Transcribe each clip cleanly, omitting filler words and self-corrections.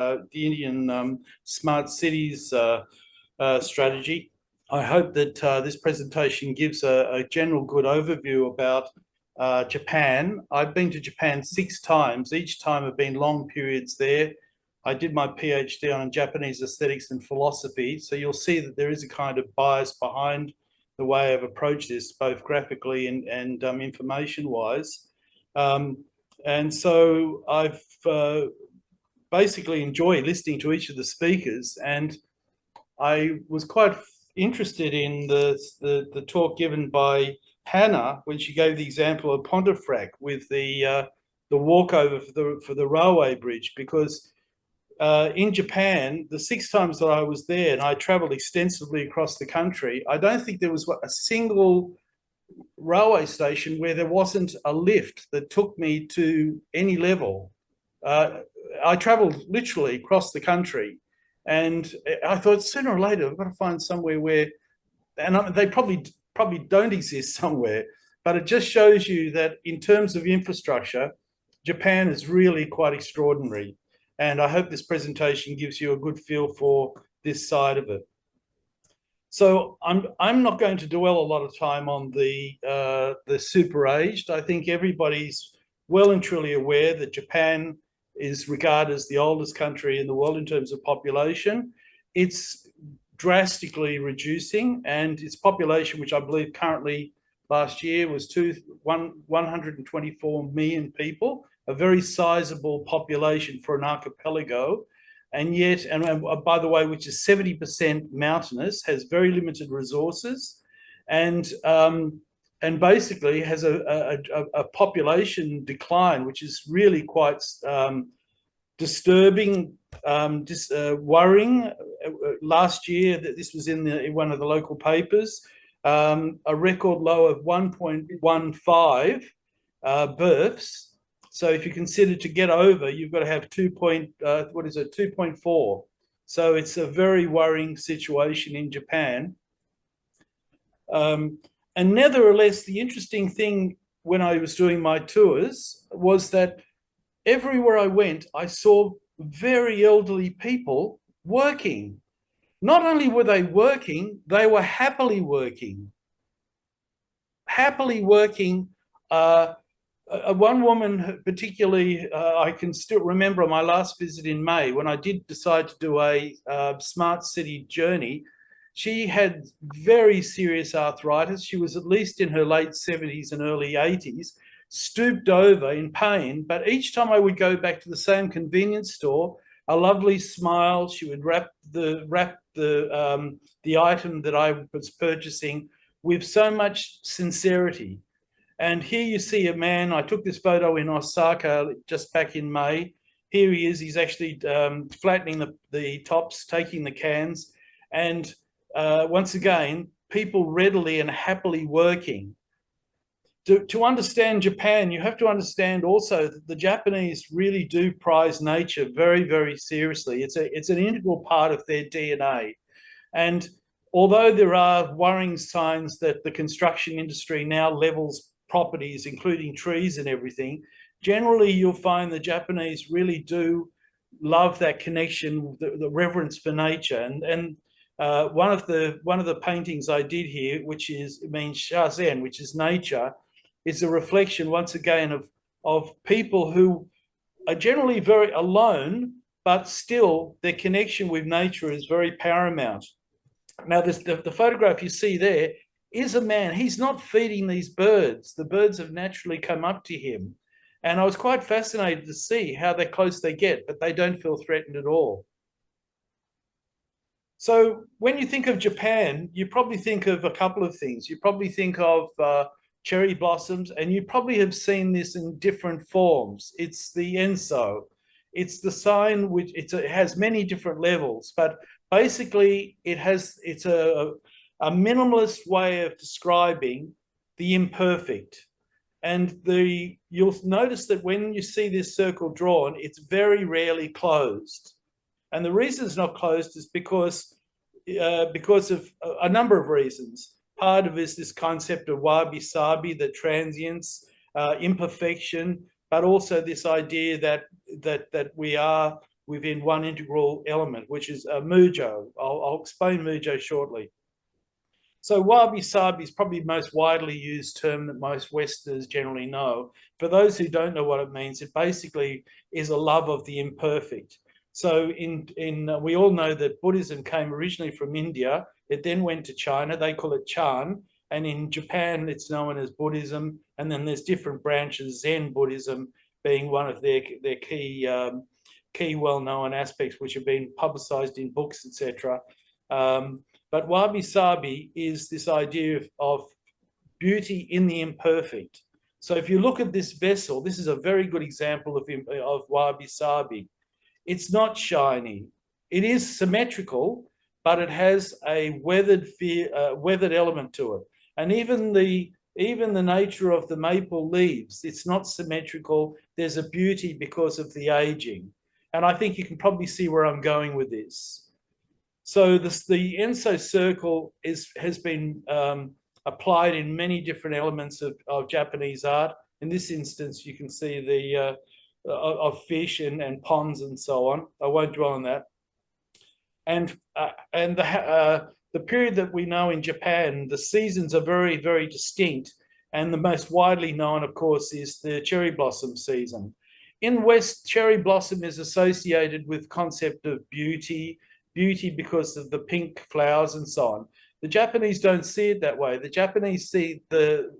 the Indian smart cities strategy. I hope that this presentation gives a general good overview about Japan. I've been to Japan 6 times. Each time have been long periods there. I did my PhD on Japanese aesthetics and philosophy, so you'll see that there is a kind of bias behind the way I've approached this, both graphically and information-wise. And so I've basically enjoyed listening to each of the speakers, and I was quite interested in the talk given by Hannah when she gave the example of Pontefract with the walkover for the railway bridge, because in Japan, the 6 times that I was there, and I traveled extensively across the country, I don't think there was a single railway station where there wasn't a lift that took me to any level. I traveled literally across the country, and I thought sooner or later I've got to find somewhere where, and they probably don't exist somewhere, but it just shows you that in terms of infrastructure, Japan is really quite extraordinary. And I hope this presentation gives you a good feel for this side of it. So I'm not going to dwell a lot of time on the super-aged. I think everybody's well and truly aware that Japan is regarded as the oldest country in the world in terms of population. It's drastically reducing, and its population, which I believe currently last year was 124 million people, a very sizable population for an archipelago. And yet, and by the way, which is 70% mountainous, has very limited resources, and basically has a population decline, which is really quite disturbing, worrying. Last year, that this was in one of the local papers, a record low of 1.15 births. So if you consider to get over, you've got to have 2.4. So it's a very worrying situation in Japan. And nevertheless, the interesting thing when I was doing my tours was that everywhere I went, I saw very elderly people working. Not only were they working, they were happily working. Happily working. One woman particularly, I can still remember on my last visit in May, when I did decide to do a smart city journey, she had very serious arthritis. She was at least in her late 70s and early 80s, stooped over in pain. But each time I would go back to the same convenience store, a lovely smile, she would wrap the item that I was purchasing with so much sincerity. And here you see a man. I took this photo in Osaka just back in May. Here he is. He's actually flattening the tops, taking the cans. And once again, people readily and happily working. To understand Japan, you have to understand also that the Japanese really do prize nature very, very seriously. It's an integral part of their DNA. And although there are worrying signs that the construction industry now levels properties, including trees and everything, generally you'll find the Japanese really do love that connection, the reverence for nature. And one of the paintings I did here, which means Shazen, which is nature, is a reflection once again of people who are generally very alone, but still their connection with nature is very paramount. Now, the photograph you see there is a man. He's not feeding these birds. The birds have naturally come up to him. And I was quite fascinated to see how close they get, but they don't feel threatened at all. So when you think of Japan, you probably think of a couple of things. You probably think of cherry blossoms, and you probably have seen this in different forms. It's the enso. It's the sign which it has many different levels, but basically it's a minimalist way of describing the imperfect. And you'll notice that when you see this circle drawn, it's very rarely closed. And the reason it's not closed is because of a number of reasons. Part of it is this concept of wabi-sabi, the transience, imperfection, but also this idea that we are within one integral element, which is Mujo. I'll explain Mujo shortly. So wabi-sabi is probably the most widely used term that most Westerners generally know. For those who don't know what it means, it basically is a love of the imperfect. So we all know that Buddhism came originally from India. It then went to China. They call it Chan. And in Japan, it's known as Buddhism. And then there's different branches, Zen Buddhism being one of their key well-known aspects, which have been publicized in books, etc. But wabi-sabi is this idea of beauty in the imperfect. So if you look at this vessel, this is a very good example of wabi-sabi. It's not shiny. It is symmetrical, but it has a weathered element to it. And even the nature of the maple leaves, it's not symmetrical. There's a beauty because of the aging. And I think you can probably see where I'm going with this. So the Enso circle has been applied in many different elements of Japanese art. In this instance, you can see the of fish and ponds and so on. I won't dwell on that. And the period that we know in Japan, the seasons are very, very distinct. And the most widely known, of course, is the cherry blossom season. In West, cherry blossom is associated with concept of beauty because of the pink flowers and so on. The Japanese don't see it that way. The Japanese see the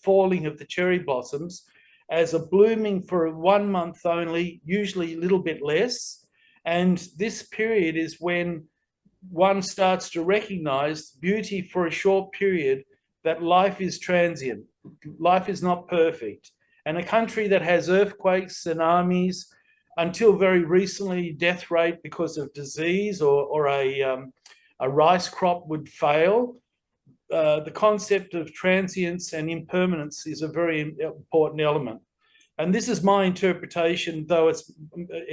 falling of the cherry blossoms as a blooming for 1 month only, usually a little bit less. And this period is when one starts to recognize beauty for a short period, that life is transient. Life is not perfect. And a country that has earthquakes, tsunamis, until very recently, death rate because of disease or a rice crop would fail. The concept of transience and impermanence is a very important element. And this is my interpretation, though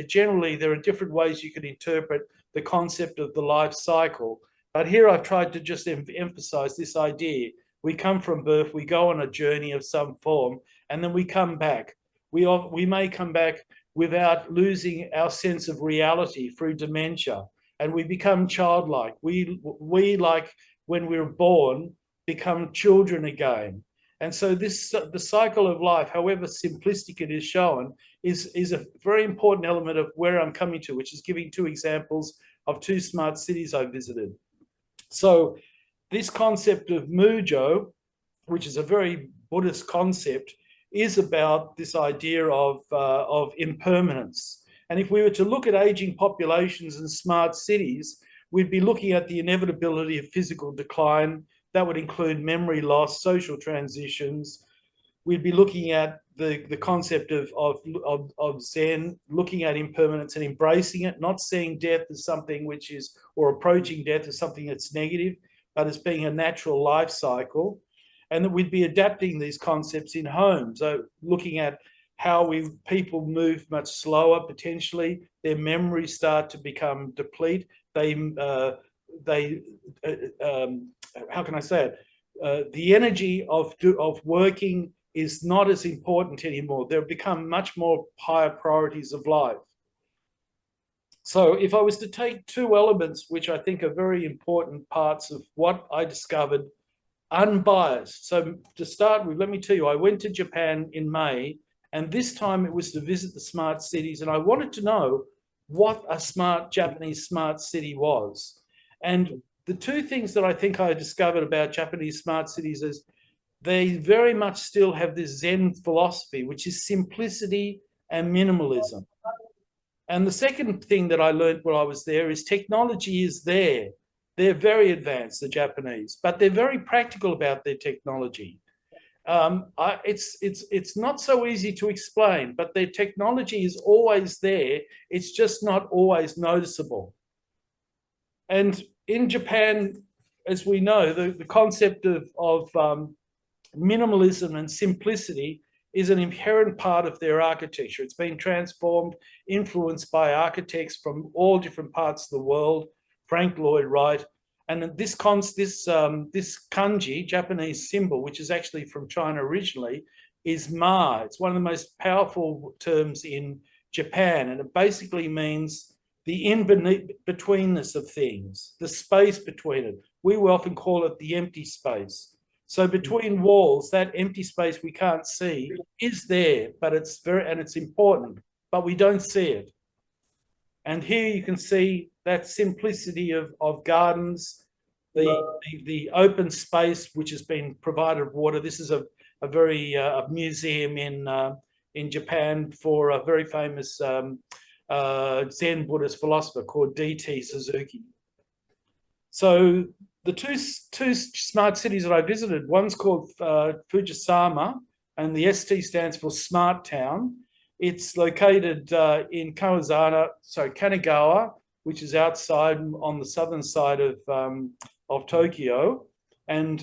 generally there are different ways you could interpret the concept of the life cycle. But here I've tried to just emphasize this idea. We come from birth, we go on a journey of some form, and then we come back. We may come back without losing our sense of reality through dementia, and we become childlike. We like when we were born, become children again. And so the cycle of life, however simplistic it is shown, is a very important element of where I'm coming to, which is giving 2 examples of 2 smart cities I visited. So this concept of Mujo, which is a very Buddhist concept, is about this idea of impermanence. And if we were to look at aging populations and smart cities, we'd be looking at the inevitability of physical decline. That would include memory loss, social transitions. We'd be looking at the concept of Zen, looking at impermanence and embracing it, not seeing death as something which is, or approaching death as something that's negative, but as being a natural life cycle. And that we'd be adapting these concepts in homes, so looking at how people move much slower potentially, their memories start to become deplete. How can I say it? The energy of working is not as important anymore. They've become much more higher priorities of life. So if I was to take 2 elements, which I think are very important parts of what I discovered, unbiased. So to start with, let me tell you, I went to Japan in May, and this time it was to visit the smart cities, and I wanted to know what a Japanese smart city was. And the 2 things that I think I discovered about Japanese smart cities is they very much still have this Zen philosophy, which is simplicity and minimalism. And the second thing that I learned while I was there is technology is there. They're very advanced, the Japanese, but they're very practical about their technology. It's not so easy to explain, but their technology is always there. It's just not always noticeable. And in Japan, as we know, the concept of minimalism and simplicity is an inherent part of their architecture. It's been transformed, influenced by architects from all different parts of the world. Frank Lloyd Wright, and this kanji, Japanese symbol, which is actually from China originally, is Ma. It's one of the most powerful terms in Japan, and it basically means the betweenness of things, the space between it. We will often call it the empty space. So between walls, that empty space we can't see is there, but it's important, but we don't see it. And here you can see that simplicity of gardens, the open space which has been provided water. This is a very museum in Japan for a very famous Zen Buddhist philosopher called D.T. Suzuki. So the two smart cities that I visited, one's called Fujisama, and the ST stands for Smart Town. It's located in Kanagawa, which is outside on the southern side of Tokyo. And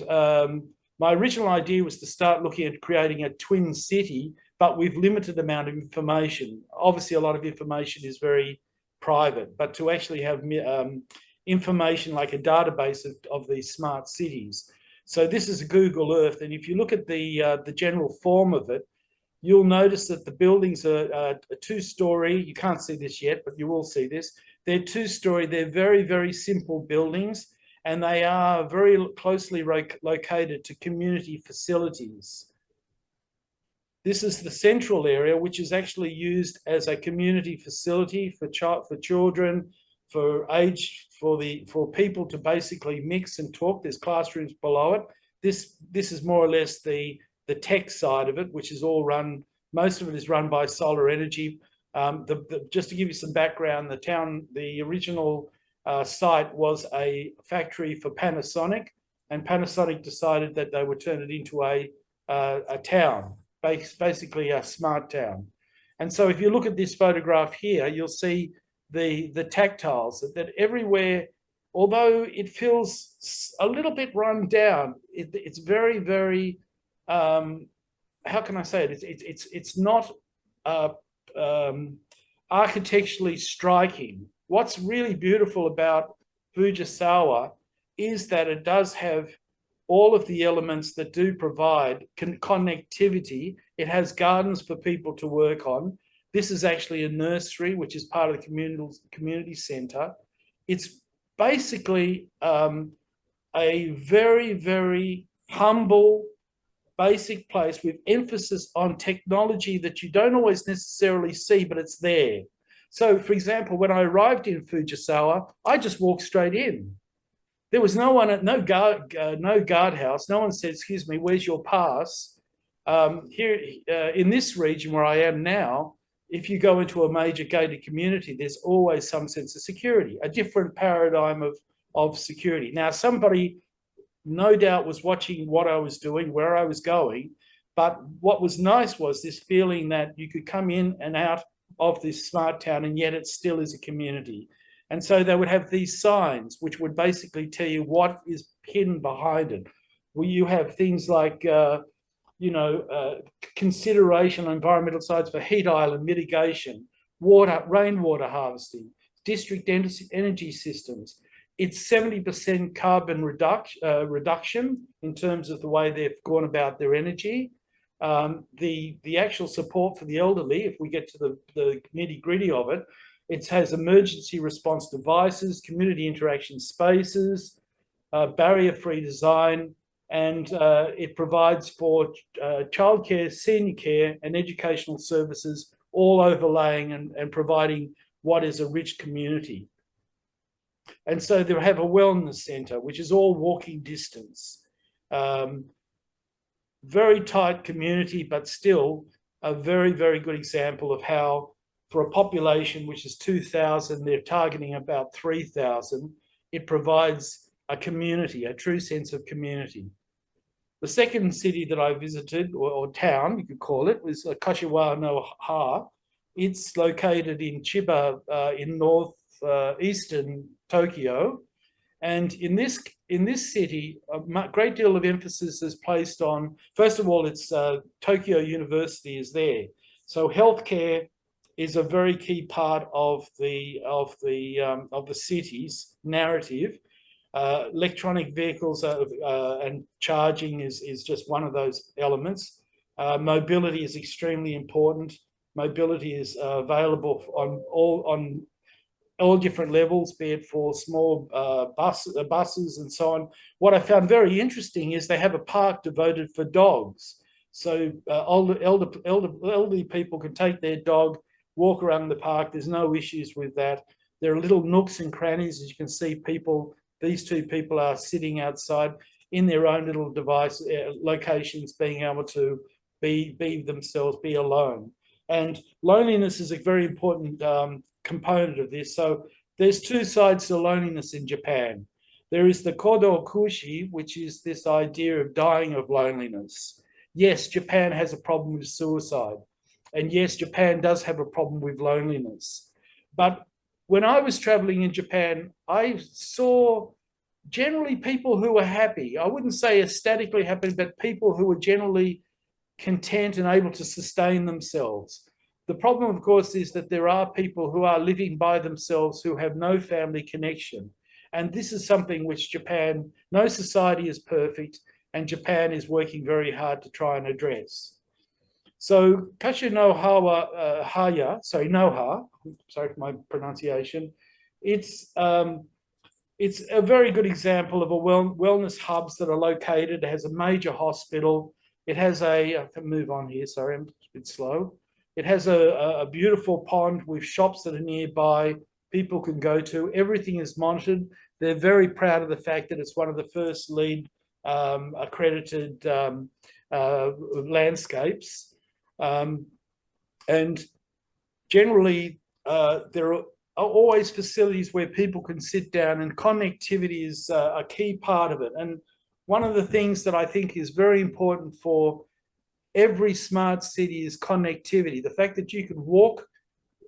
my original idea was to start looking at creating a twin city, but with limited amount of information. Obviously, a lot of information is very private, but to actually have information like a database of these smart cities. So this is Google Earth, and if you look at the general form of it, you'll notice that the buildings are a two-story. You can't see this yet, but you will see this. They're two-story. They're very, very simple buildings, and they are very closely located to community facilities. This is the central area, which is actually used as a community facility for children, for people to basically mix and talk. There's classrooms below it. This is more or less the tech side of it, which is all run. Most of it is run by solar energy. Just to give you some background, the original site was a factory for Panasonic, and Panasonic decided that they would turn it into a town, basically a smart town. And so if you look at this photograph here, you'll see the tactiles that everywhere, although it feels a little bit run down, it's very, very, how can I say it? It's not architecturally striking. What's really beautiful about Fujisawa is that it does have all of the elements that do provide connectivity. It has gardens for people to work on. This is actually a nursery, which is part of the community centre. It's basically a very, very humble, basic place with emphasis on technology that you don't always necessarily see, but it's there. So, for example, when I arrived in Fujisawa, I just walked straight in. There was no one, no guardhouse. No one said, "Excuse me, where's your pass?" Here in this region where I am now, if you go into a major gated community, there's always some sense of security, a different paradigm of security. Now, somebody no doubt was watching what I was doing, where I was going, but what was nice was this feeling that you could come in and out of this smart town, and yet it still is a community. And so they would have these signs which would basically tell you what is hidden behind it. Well, you have things like, consideration on environmental sides for heat island mitigation, rainwater harvesting, district energy systems. It's 70% carbon reduction in terms of the way they've gone about their energy. The actual support for the elderly, if we get to the nitty-gritty of it, it has emergency response devices, community interaction spaces, barrier-free design, and it provides for childcare, senior care, and educational services, all overlaying and providing what is a rich community. And so they have a wellness centre, which is all walking distance. Very tight community, but still a very, very good example of how, for a population which is 2,000, they're targeting about 3,000. It provides a community, a true sense of community. The second city that I visited, or town, you could call it, was Kashiwa no Ha. It's located in Chiba, in northeastern Tokyo. And in this city, a great deal of emphasis is placed on, first of all, it's Tokyo University is there. So healthcare is a very key part of the city's narrative. Electronic vehicles and charging is just one of those elements. Mobility is extremely important. Mobility is available on all different levels, be it for small buses and so on. What I found very interesting is they have a park devoted for dogs. So elderly people can take their dog, walk around the park. There's no issues with that. There are little nooks and crannies, as you can see. These two people are sitting outside in their own little device locations, being able to be themselves, be alone. And loneliness is a very important component of this. So there's two sides to loneliness in Japan. There is the kodo kushi, which is this idea of dying of loneliness. Yes, Japan has a problem with suicide. And yes, Japan does have a problem with loneliness. But when I was traveling in Japan, I saw generally people who were happy. I wouldn't say ecstatically happy, but people who were generally content and able to sustain themselves. The problem, of course, is that there are people who are living by themselves who have no family connection. And this is something which Japan, no society is perfect, and Japan is working very hard to try and address. So Kasha no Haya, sorry, Noha, sorry for my pronunciation, it's a very good example of a wellness hubs that are located. It has a major hospital. It has I can move on here, sorry, I'm a bit slow. It has a beautiful pond with shops that are nearby, people can go to. Everything is monitored. They're very proud of the fact that it's one of the first LEED accredited landscapes. And generally, there are always facilities where people can sit down, and connectivity is a key part of it. And one of the things that I think is very important for every smart city is connectivity. The fact that you can walk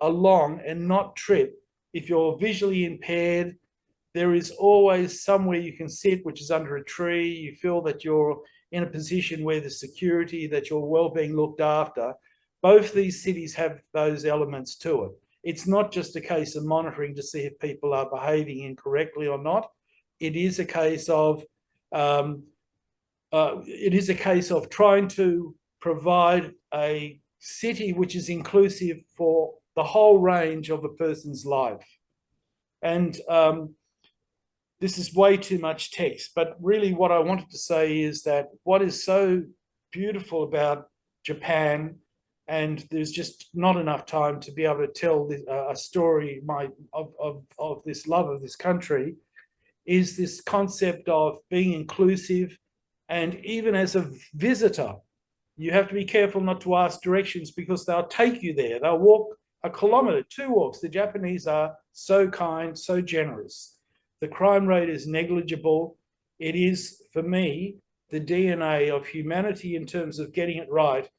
along and not trip. If you're visually impaired, there is always somewhere you can sit, which is under a tree. You feel that you're in a position where the security, that you're well being looked after. Both these cities have those elements to it. It's not just a case of monitoring to see if people are behaving incorrectly or not. It is a case of trying to provide a city which is inclusive for the whole range of a person's life. And this is way too much text, but really what I wanted to say is that what is so beautiful about Japan, and there's just not enough time to be able to tell a story of this love of this country, is this concept of being inclusive. And even as a visitor, you have to be careful not to ask directions, because they'll take you there. They'll walk a kilometre, 2 walks. The Japanese are so kind, so generous. The crime rate is negligible. It is, for me, the DNA of humanity in terms of getting it right,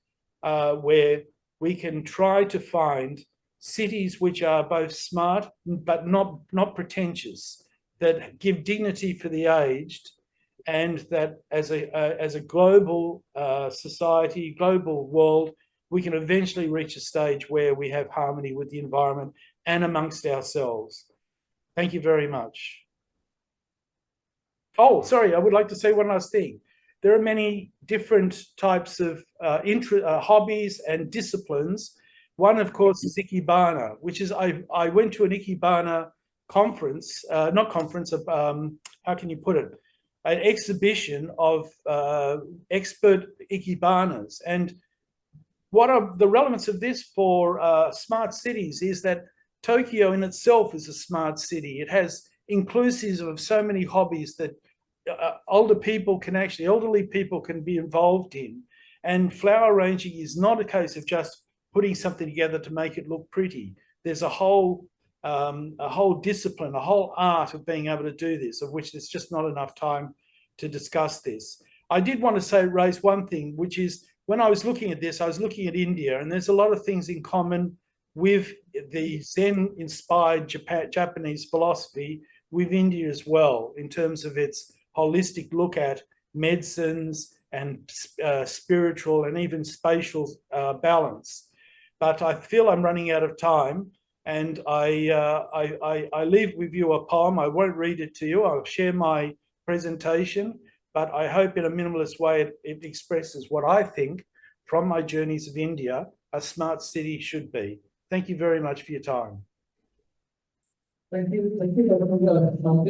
where we can try to find cities which are both smart but not pretentious, that give dignity for the aged, and that as a global society, global world, we can eventually reach a stage where we have harmony with the environment and amongst ourselves. Thank you very much. Oh, sorry, I would like to say one last thing. There are many different types of hobbies and disciplines. One, of course, is Ikebana, which is, I went to an Ikebana conference, not conference, how can you put it? An exhibition of expert Ikebanas. And what are the relevance of this for smart cities is that Tokyo in itself is a smart city. It has inclusive of so many hobbies that elderly people can be involved in. And flower arranging is not a case of just putting something together to make it look pretty. There's a whole discipline, a whole art of being able to do this, of which there's just not enough time to discuss this. I did want to raise one thing, which is when I was looking at this, I was looking at India, and there's a lot of things in common with the Zen-inspired Japanese philosophy with India as well, in terms of its holistic look at medicines and spiritual and even spatial balance. But I feel I'm running out of time, and I leave with you a poem. I won't read it to you. I'll share my presentation, but I hope in a minimalist way it expresses what I think from my journeys of India a smart city should be. Thank you very much for your time. Thank you. Thank you.